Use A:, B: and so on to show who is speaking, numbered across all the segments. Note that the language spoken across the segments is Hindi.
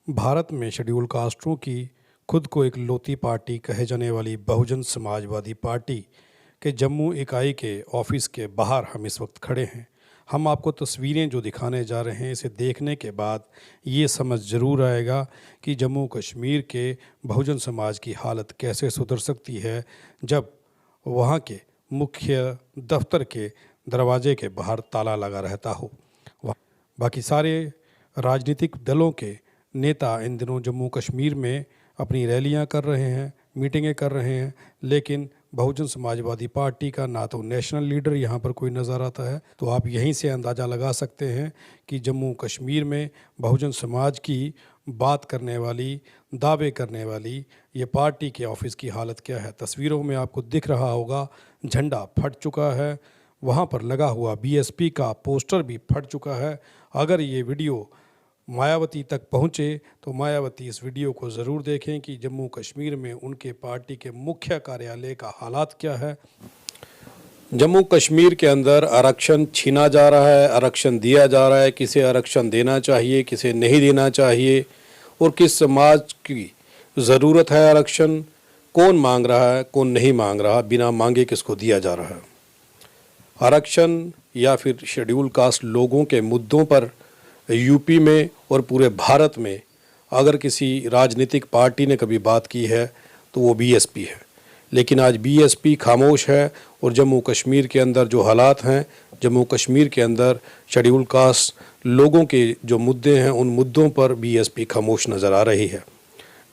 A: भारत में शेड्यूल कास्टों की खुद को एक लौती पार्टी कहे जाने वाली बहुजन समाजवादी पार्टी के जम्मू इकाई के ऑफिस के बाहर हम इस वक्त खड़े हैं। हम आपको तस्वीरें जो दिखाने जा रहे हैं, इसे देखने के बाद ये समझ ज़रूर आएगा कि जम्मू कश्मीर के बहुजन समाज की हालत कैसे सुधर सकती है जब वहाँ के मुख्य दफ्तर के दरवाजे के बाहर ताला लगा रहता हो। बाकी सारे राजनीतिक दलों के नेता इन दिनों जम्मू कश्मीर में अपनी रैलियां कर रहे हैं, मीटिंगें कर रहे हैं, लेकिन बहुजन समाजवादी पार्टी का ना तो नेशनल लीडर यहाँ पर कोई नज़र आता है। तो आप यहीं से अंदाज़ा लगा सकते हैं कि जम्मू कश्मीर में बहुजन समाज की बात करने वाली, दावे करने वाली ये पार्टी के ऑफिस की हालत क्या है। तस्वीरों में आपको दिख रहा होगा, झंडा फट चुका है, वहाँ पर लगा हुआ बीएसपी का पोस्टर भी फट चुका है। अगर ये वीडियो मायावती तक पहुँचे तो मायावती इस वीडियो को ज़रूर देखें कि जम्मू कश्मीर में उनके पार्टी के मुख्य कार्यालय का हालात क्या है। जम्मू कश्मीर के अंदर आरक्षण छीना जा रहा है, आरक्षण दिया जा रहा है, किसे आरक्षण देना चाहिए, किसे नहीं देना चाहिए और किस समाज की ज़रूरत है आरक्षण, कौन मांग रहा है, कौन नहीं मांग रहा, बिना मांगे किसको दिया जा रहा है। आरक्षण या फिर शेड्यूल कास्ट लोगों के मुद्दों पर यूपी में और पूरे भारत में अगर किसी राजनीतिक पार्टी ने कभी बात की है तो वो बीएसपी है, लेकिन आज बीएसपी खामोश है। और जम्मू कश्मीर के अंदर जो हालात हैं, जम्मू कश्मीर के अंदर शेड्यूल कास्ट लोगों के जो मुद्दे हैं, उन मुद्दों पर बीएसपी खामोश नज़र आ रही है।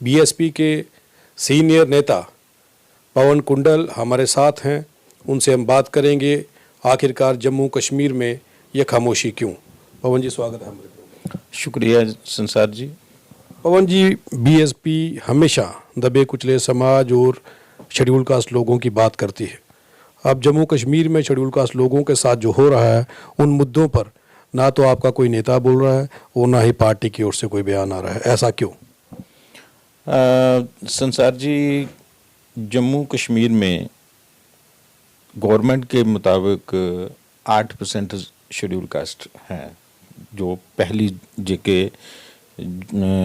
A: बीएसपी के सीनियर नेता पवन कुंडल हमारे साथ हैं, उनसे हम बात करेंगे आखिरकार जम्मू कश्मीर में यह खामोशी क्यों। पवन जी, स्वागत है हमारे को।
B: शुक्रिया संसार जी।
A: पवन जी, बीएसपी हमेशा दबे कुचले समाज और शेड्यूल कास्ट लोगों की बात करती है। अब जम्मू कश्मीर में शेड्यूल कास्ट लोगों के साथ जो हो रहा है, उन मुद्दों पर ना तो आपका कोई नेता बोल रहा है और ना ही पार्टी की ओर से कोई बयान आ रहा है, ऐसा क्यों?
B: संसार जी, जम्मू कश्मीर में गवर्नमेंट के मुताबिक 8% शेड्यूल कास्ट हैं। जो पहली जेके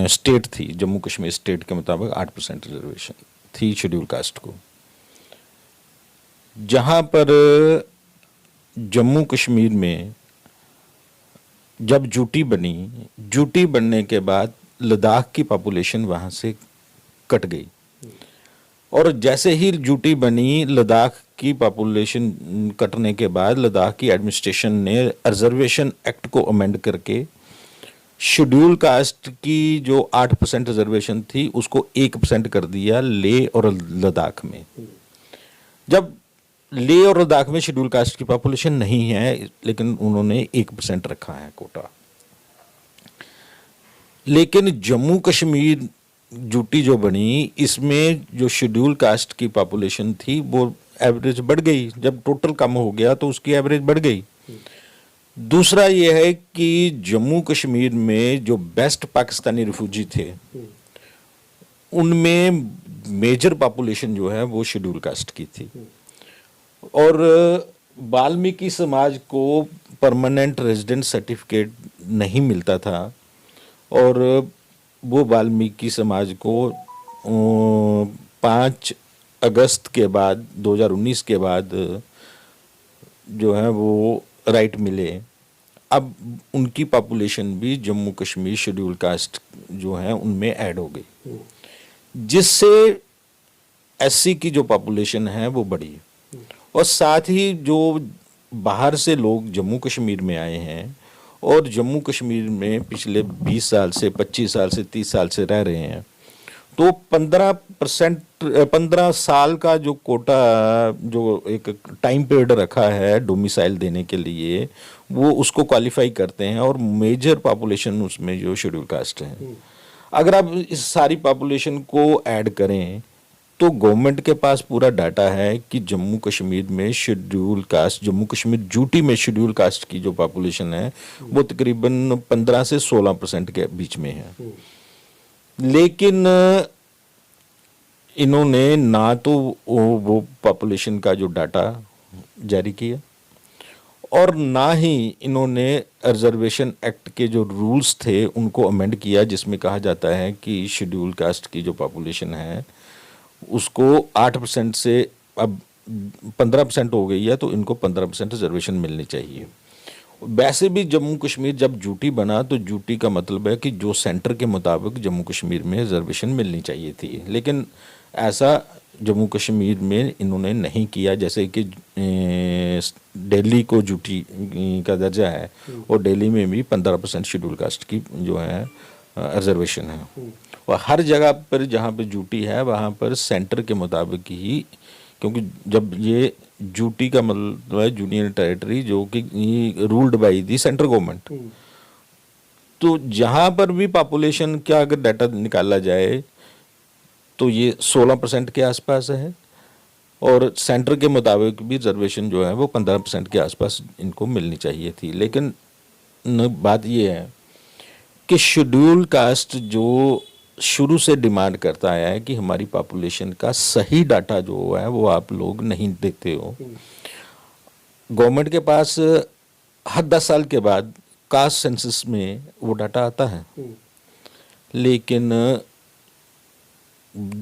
B: स्टेट थी, जम्मू कश्मीर स्टेट के मुताबिक 8% रिजर्वेशन थी शेड्यूल कास्ट को। जहां पर जम्मू कश्मीर में जब यूटी बनी, यूटी बनने के बाद लद्दाख की पॉपुलेशन वहां से कट गई और जैसे ही यूटी बनी, लद्दाख की पॉपुलेशन कटने के बाद लद्दाख की एडमिनिस्ट्रेशन ने रिजर्वेशन एक्ट को अमेंड करके शेड्यूल कास्ट की जो 8% रिजर्वेशन थी उसको 1% कर दिया लेह और लद्दाख में। जब लेह और लद्दाख में शेड्यूल कास्ट की पॉपुलेशन नहीं है, लेकिन उन्होंने 1% रखा है कोटा। लेकिन जम्मू कश्मीर यूटी जो बनी, इसमें जो शेड्यूल कास्ट की पॉपुलेशन थी वो एवरेज बढ़ गई। जब टोटल कम हो गया तो उसकी एवरेज बढ़ गई। दूसरा ये है कि जम्मू कश्मीर में जो बेस्ट पाकिस्तानी रिफ्यूजी थे, उनमें मेजर पॉपुलेशन जो है वो शेड्यूल कास्ट की थी और वाल्मीकि समाज को परमानेंट रेजिडेंट सर्टिफिकेट नहीं मिलता था और वो वाल्मीकि समाज को 5 अगस्त के बाद 2019 के बाद जो है वो राइट मिले। अब उनकी पॉपुलेशन भी जम्मू कश्मीर शेड्यूल कास्ट जो है उनमें ऐड हो गई, जिससे एससी की जो पॉपुलेशन है वो बढ़ी। और साथ ही जो बाहर से लोग जम्मू कश्मीर में आए हैं और जम्मू कश्मीर में पिछले 20 साल से 25 साल से 30 साल से रह रहे हैं, तो 15 साल का जो कोटा, जो एक टाइम पीरियड रखा है डोमिसाइल देने के लिए, वो उसको क्वालिफाई करते हैं और मेजर पॉपुलेशन उसमें जो शेड्यूल कास्ट है। अगर आप इस सारी पॉपुलेशन को ऐड करें तो गवर्नमेंट के पास पूरा डाटा है कि जम्मू कश्मीर में schedule caste, Jammu Kashmir UT में शेड्यूल कास्ट की जो पॉपुलेशन है वो तकरीबन 15 से 16% के बीच में है। लेकिन इन्होंने ना तो वो पॉपुलेशन का जो डाटा जारी किया और ना ही इन्होंने रिजर्वेशन एक्ट के जो रूल्स थे उनको अमेंड किया, जिसमें कहा जाता है कि शेड्यूल कास्ट की जो पॉपुलेशन है उसको 8% से अब 15% हो गई है, तो इनको 15% रिजर्वेशन मिलनी चाहिए। वैसे भी जम्मू कश्मीर जब यूटी बना तो यूटी का मतलब है कि जो सेंटर के मुताबिक जम्मू कश्मीर में रिजर्वेशन मिलनी चाहिए थी, लेकिन ऐसा जम्मू कश्मीर में इन्होंने नहीं किया। जैसे कि दिल्ली को यूटी का दर्जा है और दिल्ली में भी 15% शेड्यूल कास्ट की जो है रिजर्वेशन है, और हर जगह पर जहाँ पे यूटी है वहाँ पर सेंटर के मुताबिक ही, क्योंकि जब ये यूटी का मतलब है यूनियन टेरिटरी जो कि ruled by the central government, तो जहाँ पर भी पॉपुलेशन का अगर डाटा निकाला जाए तो ये 16% के आसपास है, और सेंटर के मुताबिक भी रिजर्वेशन जो है वो 15% के आसपास इनको मिलनी चाहिए थी। लेकिन बात ये है कि शेड्यूल कास्ट जो शुरू से डिमांड करता आया है कि हमारी पॉपुलेशन का सही डाटा जो है वो आप लोग नहीं देते हो। गवर्नमेंट के पास हर 10 साल के बाद कास्ट सेंसस में वो डाटा आता है, लेकिन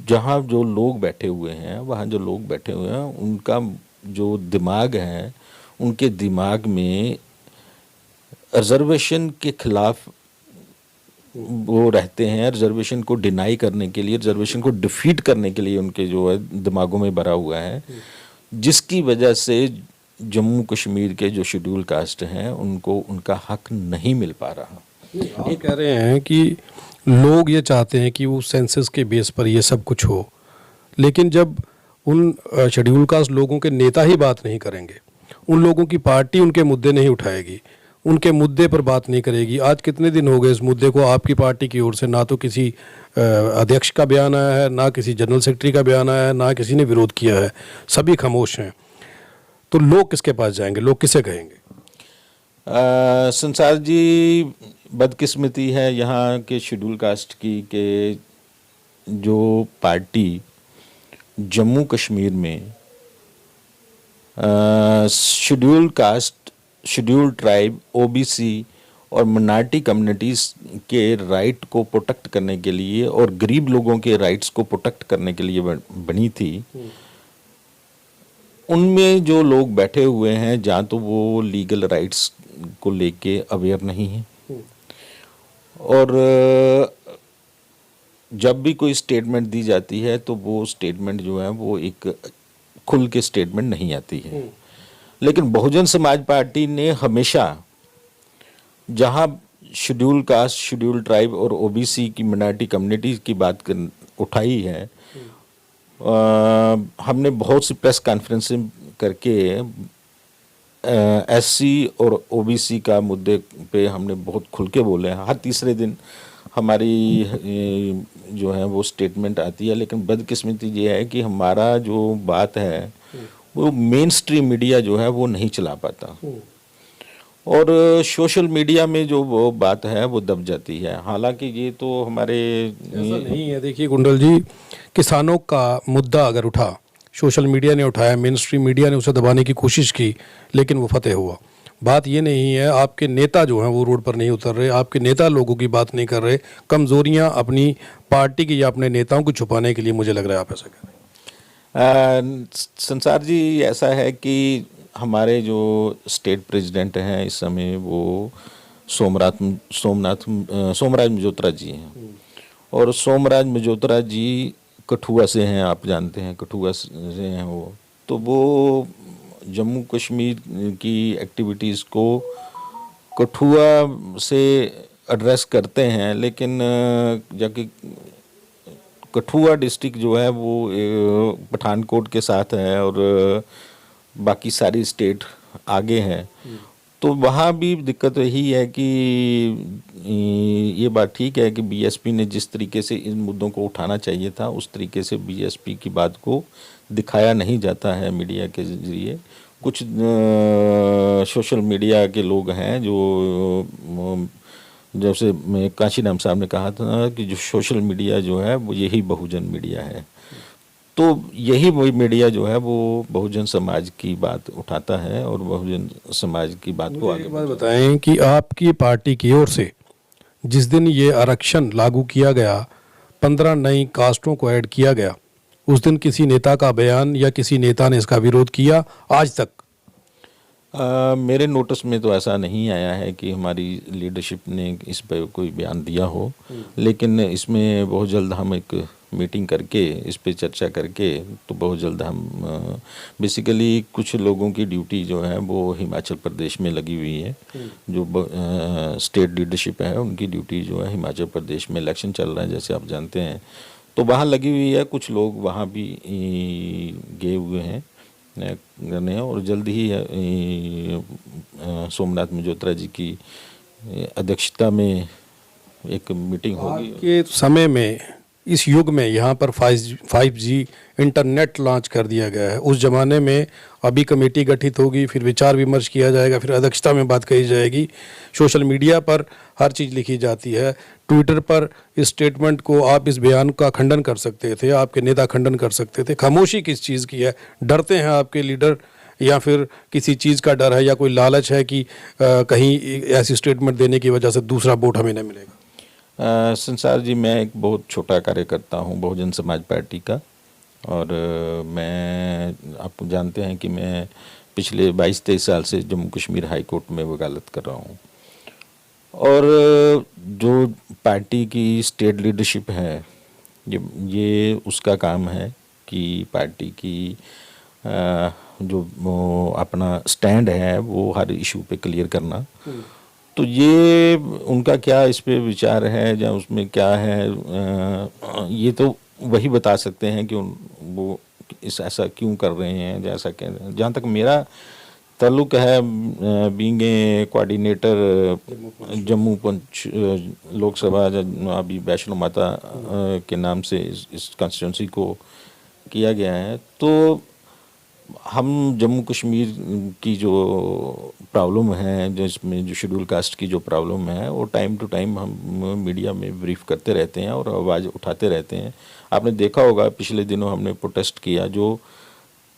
B: जहाँ जो लोग बैठे हुए हैं वहाँ जो लोग बैठे हुए हैं उनका जो दिमाग है, उनके दिमाग में रिजर्वेशन के खिलाफ वो रहते हैं। रिजर्वेशन को डिनाई करने के लिए, रिजर्वेशन को डिफीट करने के लिए उनके जो है दिमागों में भरा हुआ है, जिसकी वजह से जम्मू कश्मीर के जो शेड्यूल कास्ट हैं उनको उनका हक नहीं मिल पा रहा।
A: आप कह रहे हैं कि लोग ये चाहते हैं कि वो सेंसस के बेस पर ये सब कुछ हो, लेकिन जब उन शेड्यूल कास्ट लोगों के नेता ही बात नहीं करेंगे, उन लोगों की पार्टी उनके मुद्दे नहीं उठाएगी, उनके मुद्दे पर बात नहीं करेगी। आज कितने दिन हो गए इस मुद्दे को आपकी पार्टी की ओर से ना तो किसी अध्यक्ष का बयान आया है, ना किसी जनरल सेक्रेटरी का बयान आया है, ना किसी ने विरोध किया है, सभी खामोश हैं। तो लोग किसके पास जाएंगे, लोग किसे कहेंगे?
B: संसार जी, बदकिस्मती है यहाँ के शेड्यूल कास्ट की कि जो पार्टी जम्मू कश्मीर में schedule caste, schedule tribe, OBC और माइनॉरिटी कम्युनिटीज़ के राइट को प्रोटेक्ट करने के लिए और गरीब लोगों के राइट्स को प्रोटेक्ट करने के लिए बनी थी, उनमें जो लोग बैठे हुए हैं जहाँ तो वो लीगल राइट्स को लेके अवेयर नहीं है, और जब भी कोई स्टेटमेंट दी जाती है तो वो स्टेटमेंट जो है वो एक खुल के स्टेटमेंट नहीं आती है। लेकिन बहुजन समाज पार्टी ने हमेशा जहां शेड्यूल कास्ट, शेड्यूल ट्राइब और ओबीसी की माइनॉरिटी कम्युनिटीज की बात उठाई है, हमने बहुत सी प्रेस कॉन्फ्रेंसें करके एससी और ओबीसी का मुद्दे पे हमने बहुत खुल के बोले हैं। हर तीसरे दिन हमारी जो है वो स्टेटमेंट आती है, लेकिन बदकिस्मती ये है कि हमारा जो बात है वो मेन स्ट्रीम मीडिया जो है वो नहीं चला पाता, और सोशल मीडिया में जो वो बात है वो दब जाती है। हालांकि ये तो हमारे
A: ऐसा नहीं है। देखिए कुंडल जी, किसानों का मुद्दा अगर उठा, सोशल मीडिया ने उठाया, मेन स्ट्रीम मीडिया ने उसे दबाने की कोशिश की, लेकिन वो फतेह हुआ। बात ये नहीं है, आपके नेता जो हैं वो रोड पर नहीं उतर रहे, आपके नेता लोगों की बात नहीं कर रहे, कमजोरियां अपनी पार्टी की या अपने नेताओं को छुपाने के लिए मुझे लग रहा है आप ऐसा कर रहे हैं।
B: संसार जी, ऐसा है कि हमारे जो स्टेट प्रेसिडेंट हैं इस समय वो सोमराज मजोत्रा जी हैं, और सोमराज मजोत्रा जी कठुआ से हैं, आप जानते हैं कठुआ से हैं वो। तो वो जम्मू कश्मीर की एक्टिविटीज़ को कठुआ से एड्रेस करते हैं, लेकिन जाके कठुआ डिस्ट्रिक्ट जो है वो पठानकोट के साथ है और बाकी सारी स्टेट आगे हैं। तो वहाँ भी दिक्कत यही है कि ये बात ठीक है कि बीएसपी ने जिस तरीके से इन मुद्दों को उठाना चाहिए था उस तरीके से बीएसपी की बात को दिखाया नहीं जाता है मीडिया के ज़रिए। कुछ सोशल मीडिया के लोग हैं जो, जैसे मैं काशीराम साहब ने कहा था कि जो सोशल मीडिया जो है वो यही बहुजन मीडिया है, तो यही वही मीडिया जो है वो बहुजन समाज की बात उठाता है और बहुजन समाज की बात को
A: मुझे
B: आगे
A: एक बात बताएं कि आपकी पार्टी की ओर से जिस दिन ये आरक्षण लागू किया गया, 15 नई कास्टों को ऐड किया गया, उस दिन किसी नेता का बयान या किसी नेता ने इसका विरोध किया आज तक?
B: मेरे नोटिस में तो ऐसा नहीं आया है कि हमारी लीडरशिप ने इस पर कोई बयान दिया हो, लेकिन इसमें बहुत जल्द हम एक मीटिंग करके इस पे चर्चा करके तो बहुत जल्द हम बेसिकली कुछ लोगों की ड्यूटी जो है वो हिमाचल प्रदेश में लगी हुई है। जो स्टेट लीडरशिप है उनकी ड्यूटी जो है हिमाचल प्रदेश में, इलेक्शन चल रहा है जैसे आप जानते हैं, तो वहाँ लगी हुई है। कुछ लोग वहाँ भी गए हुए हैं करने, और जल्द ही सोमनाथ मल्होत्रा जी की अध्यक्षता में एक मीटिंग होगी।
A: के समय में इस युग में यहाँ पर 5G इंटरनेट लॉन्च कर दिया गया है। उस ज़माने में अभी कमेटी गठित होगी, फिर विचार विमर्श किया जाएगा, फिर अध्यक्षता में बात कही जाएगी। सोशल मीडिया पर हर चीज़ लिखी जाती है। ट्विटर पर इस स्टेटमेंट को, आप इस बयान का खंडन कर सकते थे, आपके नेता खंडन कर सकते थे। खामोशी किस चीज़ की है? डरते हैं आपके लीडर, या फिर किसी चीज़ का डर है, या कोई लालच है कि कहीं ऐसी स्टेटमेंट देने की वजह से दूसरा वोट हमें नहीं मिलेगा?
B: संसार जी, मैं एक बहुत छोटा कार्यकर्ता हूँ बहुजन समाज पार्टी का, और मैं, आप जानते हैं कि मैं पिछले 22-23 साल से जम्मू कश्मीर हाई कोर्ट में वकालत कर रहा हूँ। और जो पार्टी की स्टेट लीडरशिप है, ये उसका काम है कि पार्टी की जो वो अपना स्टैंड है वो हर इशू पे क्लियर करना। तो ये उनका क्या इस पे विचार है या उसमें क्या है, ये तो वही बता सकते हैं कि वो इस ऐसा क्यों कर रहे हैं, जैसा कह रहे हैं। जहाँ तक मेरा ताल्लुक है, बीइंग ए कोऑर्डिनेटर जम्मू पंच लोकसभा, अभी वैष्णो माता के नाम से इस कॉन्स्टिट्यूंसी को किया गया है, तो हम जम्मू कश्मीर की जो प्रॉब्लम है, जिसमें जो शेड्यूल कास्ट की जो प्रॉब्लम है, वो टाइम टू टाइम हम मीडिया में ब्रीफ करते रहते हैं और आवाज़ उठाते रहते हैं। आपने देखा होगा पिछले दिनों हमने प्रोटेस्ट किया, जो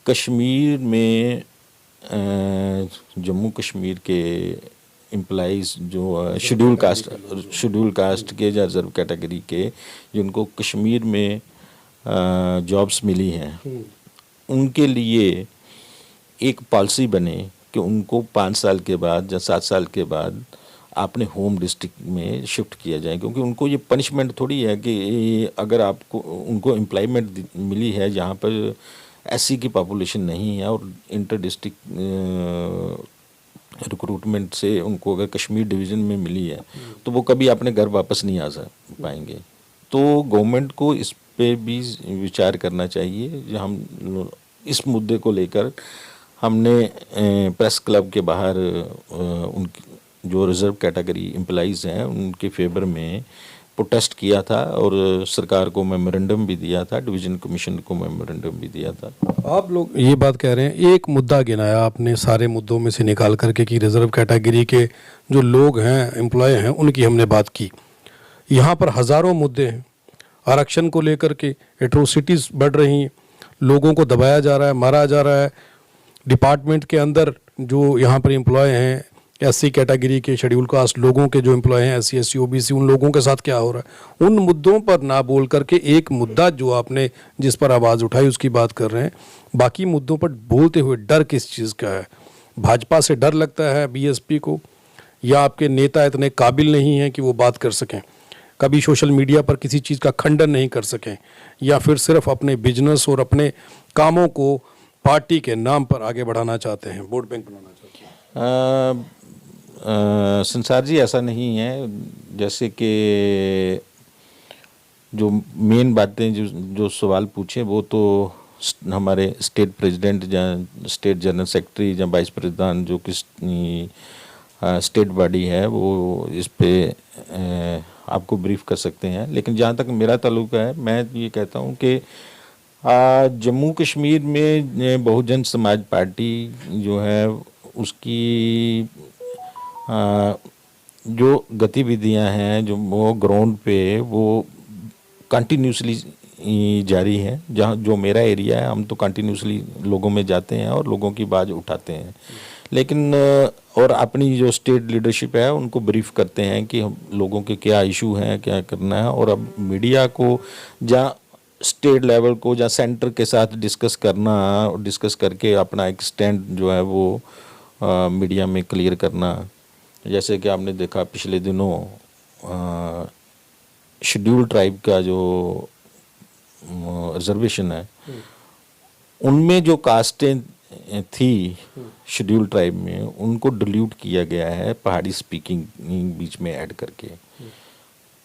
B: कश्मीर में जम्मू कश्मीर के एम्प्लॉइज़ जो शेड्यूल कास्ट के या रिजर्व कैटेगरी के, जिनको कश्मीर में जॉब्स मिली हैं, उनके लिए एक पॉलिसी बने कि उनको 5 साल के बाद या 7 साल के बाद अपने होम डिस्ट्रिक्ट में शिफ्ट किया जाए। क्योंकि उनको ये पनिशमेंट थोड़ी है कि अगर आपको उनको एम्प्लॉयमेंट मिली है जहाँ पर एससी की पॉपुलेशन नहीं है और इंटर डिस्ट्रिक्ट रिक्रूटमेंट से उनको अगर कश्मीर डिवीज़न में मिली है, तो वो कभी अपने घर वापस नहीं आ पाएंगे। तो गवर्नमेंट को इस पे भी विचार करना चाहिए। हम इस मुद्दे को लेकर हमने प्रेस क्लब के बाहर उनकी जो रिजर्व कैटेगरी एम्प्लॉइज़ हैं उनके फेवर में प्रोटेस्ट किया था, और सरकार को मेमोरेंडम भी दिया था, डिवीज़न कमीशन को मेमोरेंडम भी दिया था।
A: आप लोग ये बात कह रहे हैं, एक मुद्दा गिनाया आपने सारे मुद्दों में से निकाल करके कि रिजर्व कैटेगरी के जो लोग हैं, एम्प्लॉय हैं, उनकी हमने बात की। यहाँ पर हज़ारों मुद्दे हैं। आरक्षण को लेकर के एट्रोसिटीज़ बढ़ रही हैं, लोगों को दबाया जा रहा है, मारा जा रहा है। डिपार्टमेंट के अंदर जो यहाँ पर एम्प्लॉय हैं, एससी कैटेगरी के, शेड्यूल कास्ट लोगों के जो एम्प्लॉय हैं, एससी एसटी ओबीसी, उन लोगों के साथ क्या हो रहा है, उन मुद्दों पर ना बोल करके एक मुद्दा जो आपने जिस पर आवाज़ उठाई उसकी बात कर रहे हैं। बाकी मुद्दों पर बोलते हुए डर किस चीज़ का है? भाजपा से डर लगता है बीएसपी को, या आपके नेता इतने काबिल नहीं हैं कि वो बात कर सकें, कभी सोशल मीडिया पर किसी चीज़ का खंडन नहीं कर सकें, या फिर सिर्फ अपने बिजनेस और अपने कामों को पार्टी के नाम पर आगे बढ़ाना चाहते हैं, वोट बैंक बनाना चाहते हैं?
B: संसार जी, ऐसा नहीं है। जैसे कि जो मेन बातें जो सवाल पूछे वो तो हमारे स्टेट प्रेसिडेंट या स्टेट जनरल सेक्रेटरी या वाइस प्रेसिडेंट जो किस स्टेट बॉडी है वो इस पे आपको ब्रीफ कर सकते हैं। लेकिन जहाँ तक मेरा ताल्लुक है, मैं ये कहता हूँ कि जम्मू कश्मीर में बहुजन समाज पार्टी जो है उसकी जो गतिविधियां हैं, जो वो ग्राउंड पे वो कंटिन्यूसली जारी है। जहाँ जो मेरा एरिया है, हम तो कंटिन्यूसली लोगों में जाते हैं और लोगों की आवाज़ उठाते हैं, लेकिन और अपनी जो स्टेट लीडरशिप है उनको ब्रीफ करते हैं कि हम लोगों के क्या इशू हैं, क्या करना है। और अब मीडिया को जहाँ स्टेट लेवल को या सेंटर के साथ डिस्कस करना और डिस्कस करके अपना एक स्टैंड जो है वो मीडिया में क्लियर करना। जैसे कि आपने देखा पिछले दिनों शेड्यूल ट्राइब का जो रिजर्वेशन है, उनमें जो कास्टें थी शेड्यूल ट्राइब में, उनको डिल्यूट किया गया है पहाड़ी स्पीकिंग बीच में ऐड करके।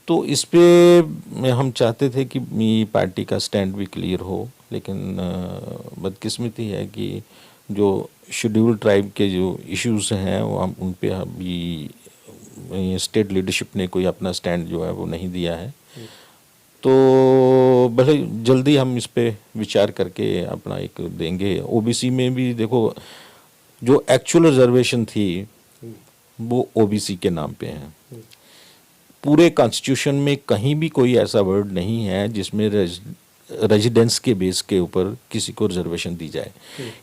B: तो इस पे हम चाहते थे कि पार्टी का स्टैंड भी क्लियर हो, लेकिन बदकिस्मती है कि जो शेड्यूल ट्राइब के जो इश्यूज हैं वो हम उन पे अभी स्टेट लीडरशिप ने कोई अपना स्टैंड जो है वो नहीं दिया है। तो भले जल्दी हम इस पे विचार करके अपना एक देंगे। ओबीसी में भी देखो, जो एक्चुअल रिजर्वेशन थी वो ओबीसी के नाम पे है। पूरे कॉन्स्टिट्यूशन में कहीं भी कोई ऐसा वर्ड नहीं है जिसमें रेजिडेंस के बेस के ऊपर किसी को रिजर्वेशन दी जाए।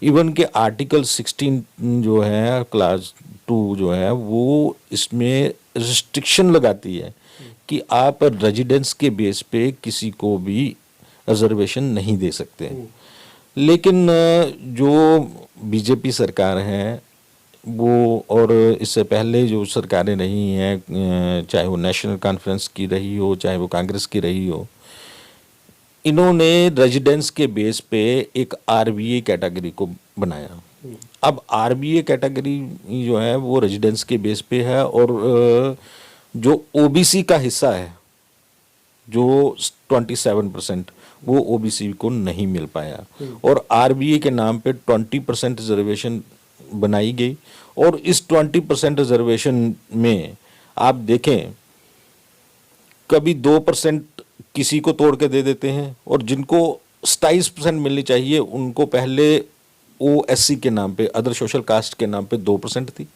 B: इवन के आर्टिकल 16 जो है क्लास 2 जो है वो इसमें रिस्ट्रिक्शन लगाती है कि आप रेजिडेंस के बेस पे किसी को भी रिजर्वेशन नहीं दे सकते। लेकिन जो बीजेपी सरकार है वो, और इससे पहले जो सरकारें रही हैं, चाहे वो नेशनल कॉन्फ्रेंस की रही हो, चाहे वो कांग्रेस की रही हो, इन्होंने रेजिडेंस के बेस पे एक आरबीए कैटेगरी को बनाया। अब आरबीए कैटेगरी जो है वो रेजिडेंस के बेस पे है, और जो ओबीसी का हिस्सा है जो 27%, वो ओबीसी को नहीं मिल पाया, और आरबीए के नाम पे 20% रिजर्वेशन बनाई गई। और इस 20% रिजर्वेशन में आप देखें, कभी 2% किसी को तोड़ के दे देते हैं, और जिनको 27% मिलनी चाहिए उनको पहले ओएससी के नाम पे, अदर सोशल कास्ट के नाम पे 2% थी,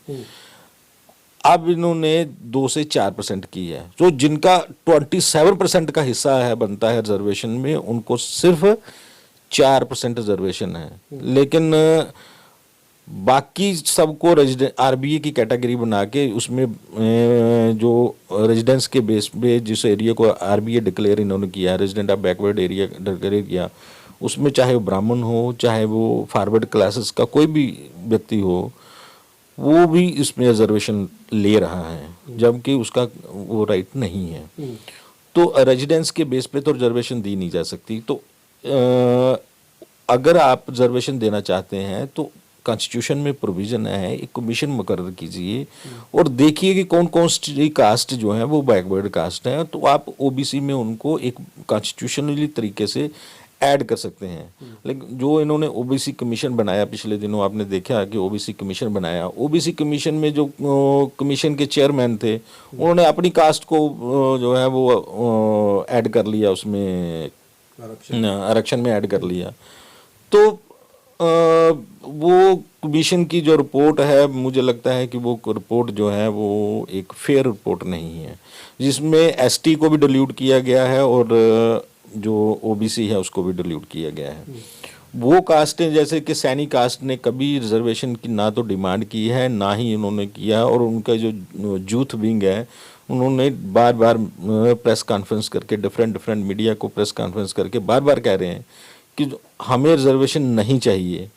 B: अब इन्होंने 2 से 4% की है। तो जिनका 27% का हिस्सा है बनता है रिजर्वेशन में, उनको सिर्फ 4% रिजर्वेशन है। लेकिन बाकी सबको आरबीए की कैटेगरी बना के उसमें जो रेजिडेंस के बेस पे जिस एरिया को आरबीए डिक्लेयर इन्होंने किया, resident of backward area declare किया, उसमें चाहे वो ब्राह्मण हो, चाहे वो फॉरवर्ड क्लासेस का कोई भी व्यक्ति हो, वो भी इसमें रिजर्वेशन ले रहा है, जबकि उसका वो राइट नहीं है। तो रेजिडेंस के बेस पे तो रिजर्वेशन दी नहीं जा सकती। तो अगर आप रिजर्वेशन देना चाहते हैं तो कॉन्स्टिट्यूशन में प्रोविजन है, एक कमीशन मुकर्रर कीजिए और देखिए कि कौन कौन सी कास्ट जो है वो बैकवर्ड कास्ट है, तो आप ओबीसी में उनको एक कॉन्स्टिट्यूशनली तरीके से ऐड कर सकते हैं। लेकिन जो इन्होंने ओबीसी कमीशन बनाया, पिछले दिनों आपने देखा कि ओबीसी कमीशन बनाया, ओबीसी कमीशन में जो कमीशन के चेयरमैन थे उन्होंने अपनी कास्ट को जो है वो ऐड कर लिया, उसमें आरक्षण में ऐड कर लिया। तो वो कमीशन की जो रिपोर्ट है, मुझे लगता है कि वो रिपोर्ट जो है वो एक फेयर रिपोर्ट नहीं है, जिसमें एसटी को भी डिल्यूट किया गया है और जो ओबीसी है उसको भी डिल्यूट किया गया है। वो कास्टें जैसे कि सैनी कास्ट ने कभी रिजर्वेशन की ना तो डिमांड की है, ना ही उन्होंने किया, और उनका जो यूथ विंग है उन्होंने बार बार प्रेस कॉन्फ्रेंस करके, डिफरेंट मीडिया को प्रेस कॉन्फ्रेंस करके बार बार कह रहे हैं कि हमें रिजर्वेशन नहीं चाहिए,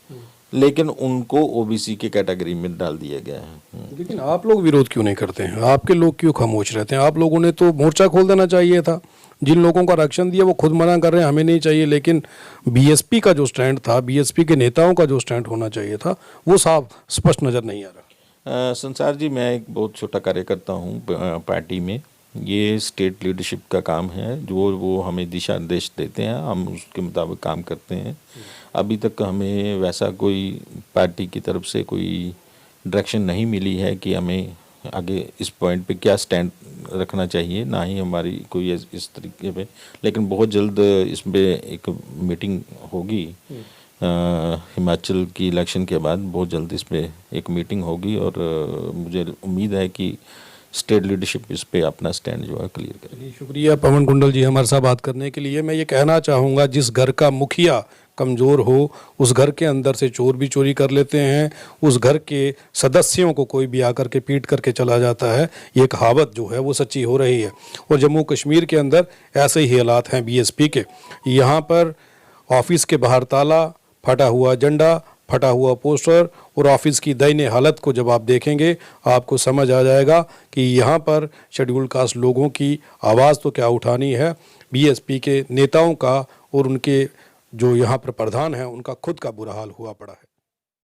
B: लेकिन उनको ओबीसी के कैटेगरी में डाल दिया गया है।
A: लेकिन आप लोग विरोध क्यों नहीं करते हैं? आपके लोग क्यों खामोश रहते हैं? आप लोगों ने तो मोर्चा खोल देना चाहिए था। जिन लोगों को आरक्षण दिया वो खुद मना कर रहे हैं हमें नहीं चाहिए, लेकिन बीएसपी का जो स्टैंड था, बीएसपी के नेताओं का जो स्टैंड होना चाहिए था, वो साफ स्पष्ट नज़र नहीं आ रहा।
B: संसार जी, मैं एक बहुत छोटा कार्यकर्ता हूँ पार्टी में। ये स्टेट लीडरशिप का काम है, जो वो हमें दिशा निर्देश देते हैं, हम उसके मुताबिक काम करते हैं। अभी तक हमें वैसा कोई पार्टी की तरफ से कोई डायरेक्शन नहीं मिली है कि हमें आगे इस पॉइंट पे क्या स्टैंड रखना चाहिए, ना ही हमारी कोई इस तरीके पे। लेकिन बहुत जल्द इस पे एक मीटिंग होगी, हिमाचल की इलेक्शन के बाद बहुत जल्द इस पे एक मीटिंग होगी, और मुझे उम्मीद है कि स्टेट लीडरशिप इस पे अपना स्टैंड जो है क्लियर करे।
A: जी, शुक्रिया पवन कुंडल जी हमारे साथ बात करने के लिए। मैं ये कहना चाहूँगा, जिस घर का मुखिया कमज़ोर हो उस घर के अंदर से चोर भी चोरी कर लेते हैं, उस घर के सदस्यों को कोई भी आकर के पीट करके चला जाता है। ये कहावत जो है वो सच्ची हो रही है। और जम्मू कश्मीर के अंदर ऐसे ही हालात हैं बीएसपी के। यहाँ पर ऑफिस के बाहर ताला, फटा हुआ झंडा, फटा हुआ पोस्टर और ऑफिस की दयनीय हालत को जब आप देखेंगे आपको समझ आ जाएगा कि यहाँ पर शेड्यूल कास्ट लोगों की आवाज़ तो क्या उठानी है, बीएसपी के नेताओं का और उनके जो यहाँ पर प्रधान हैं उनका खुद का बुरा हाल हुआ पड़ा है।